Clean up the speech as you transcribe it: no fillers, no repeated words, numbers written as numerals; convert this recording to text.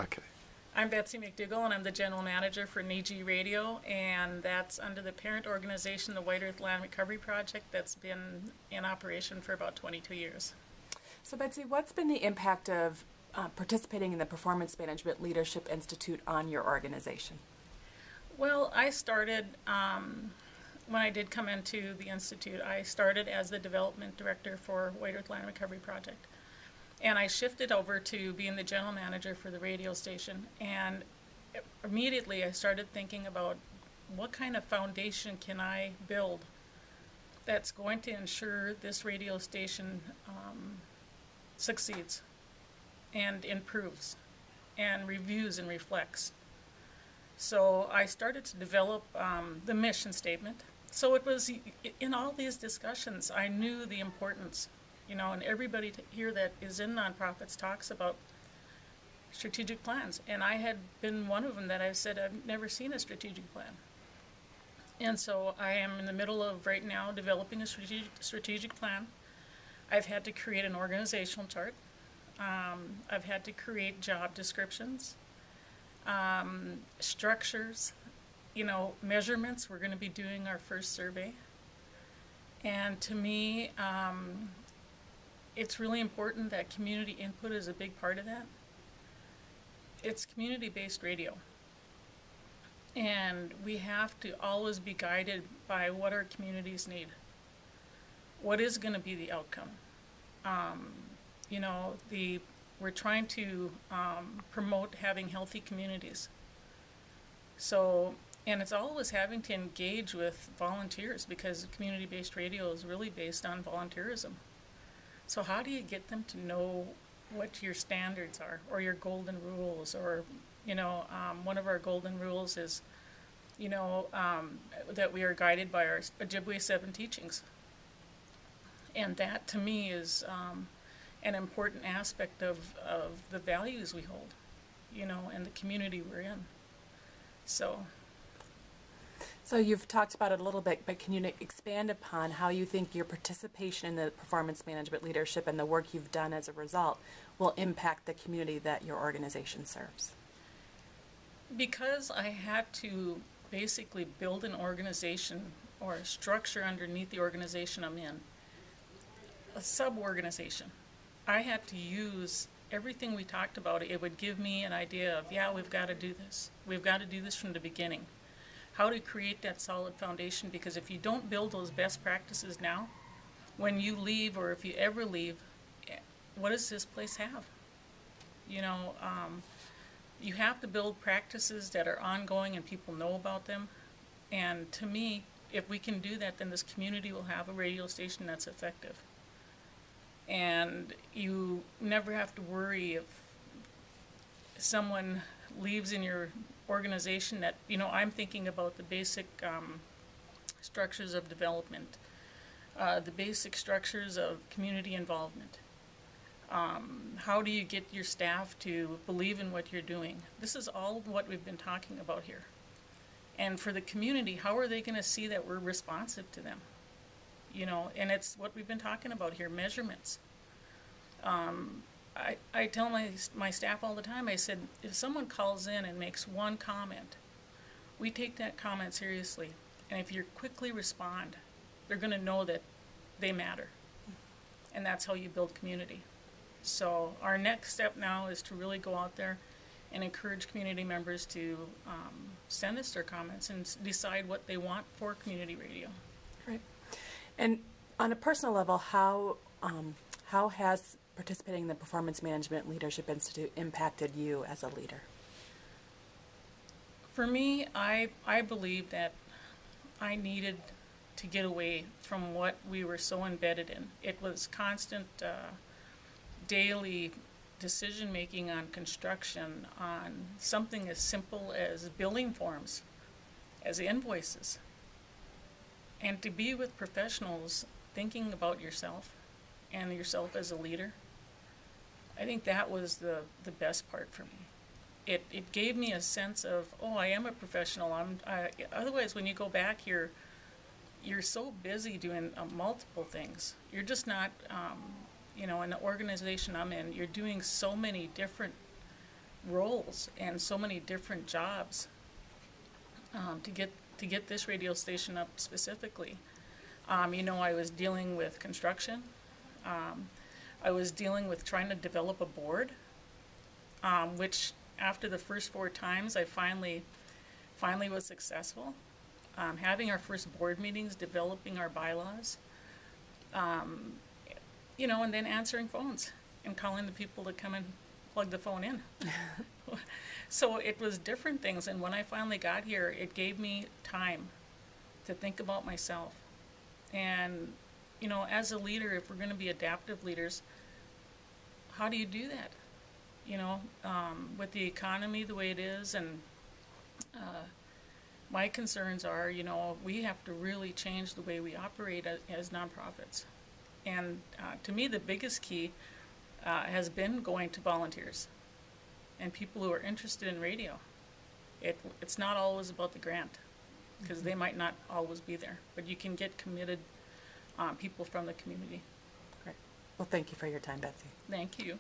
Okay. I'm Betsy McDougall, and I'm the general manager for Niijii Radio, and that's under the parent organization, the White Earth Land Recovery Project, that's been in operation for about 22 years. So Betsy, what's been the impact of participating in the Performance Management Leadership Institute on your organization? Well, I started, when I did come into the Institute, I started as the development director for White Earth Land Recovery Project. And I shifted over to being the general manager for the radio station. And immediately I started thinking about what kind of foundation can I build that's going to ensure this radio station succeeds and improves and reviews and reflects. So I started to develop the mission statement. So it was, in all these discussions, I knew the importance, and everybody here that is in nonprofits talks about strategic plans. And I had been one of them that I said, I've never seen a strategic plan. And so I am in the middle of, right now, developing a strategic plan. I've had to create an organizational chart. I've had to create job descriptions, structures, measurements. We're going to be doing our first survey. And to me, it's really important that community input is a big part of that. It's community-based radio. And we have to always be guided by what our communities need. What is going to be the outcome? We're trying to promote having healthy communities. So, and it's always having to engage with volunteers, because community-based radio is really based on volunteerism. So how do you get them to know what your standards are, or your golden rules, or, one of our golden rules is, that we are guided by our Ojibwe 7 teachings. And that, to me, is an important aspect of the values we hold, and the community we're in. So you've talked about it a little bit, but can you expand upon how you think your participation in the performance management leadership and the work you've done as a result will impact the community that your organization serves? Because I had to basically build an organization or a structure underneath the organization I'm in, a sub-organization, I had to use everything we talked about. It would give me an idea of, we've got to do this. We've got to do this from the beginning. How to create that solid foundation, because if you don't build those best practices now, when you leave, or if you ever leave, what does this place have? You have to build practices that are ongoing and people know about them. And to me, if we can do that, then this community will have a radio station that's effective. And you never have to worry if someone leaves in your organization that, I'm thinking about the basic structures of development, the basic structures of community involvement. How do you get your staff to believe in what you're doing? This is all what we've been talking about here. And for the community, how are they going to see that we're responsive to them? And it's what we've been talking about here, measurements. I tell my staff all the time, I said, if someone calls in and makes one comment, we take that comment seriously. And if you quickly respond, they're going to know that they matter. And that's how you build community. So our next step now is to really go out there and encourage community members to send us their comments and decide what they want for community radio. Right. And on a personal level, how has participating in the Performance Management Leadership Institute impacted you as a leader? For me, I believe that I needed to get away from what we were so embedded in. It was constant daily decision making on construction, on something as simple as billing forms, as invoices. And to be with professionals thinking about yourself and yourself as a leader, I think that was the best part for me. It gave me a sense of, I am a professional. Otherwise, when you go back, you're so busy doing multiple things. You're just not, in the organization I'm in, you're doing so many different roles and so many different jobs to get this radio station up specifically. I was dealing with construction. I was dealing with trying to develop a board, which after the first 4 times I finally was successful. Having our first board meetings, developing our bylaws, and then answering phones and calling the people to come and plug the phone in. So it was different things, and when I finally got here, it gave me time to think about myself. And, as a leader, if we're going to be adaptive leaders, how do you do that? With the economy the way it is, and my concerns are, we have to really change the way we operate as nonprofits. And to me, the biggest key has been going to volunteers and people who are interested in radio. It's not always about the grant, because they might not always be there, but you can get committed people from the community. Great. Well, thank you for your time, Betsy. Thank you.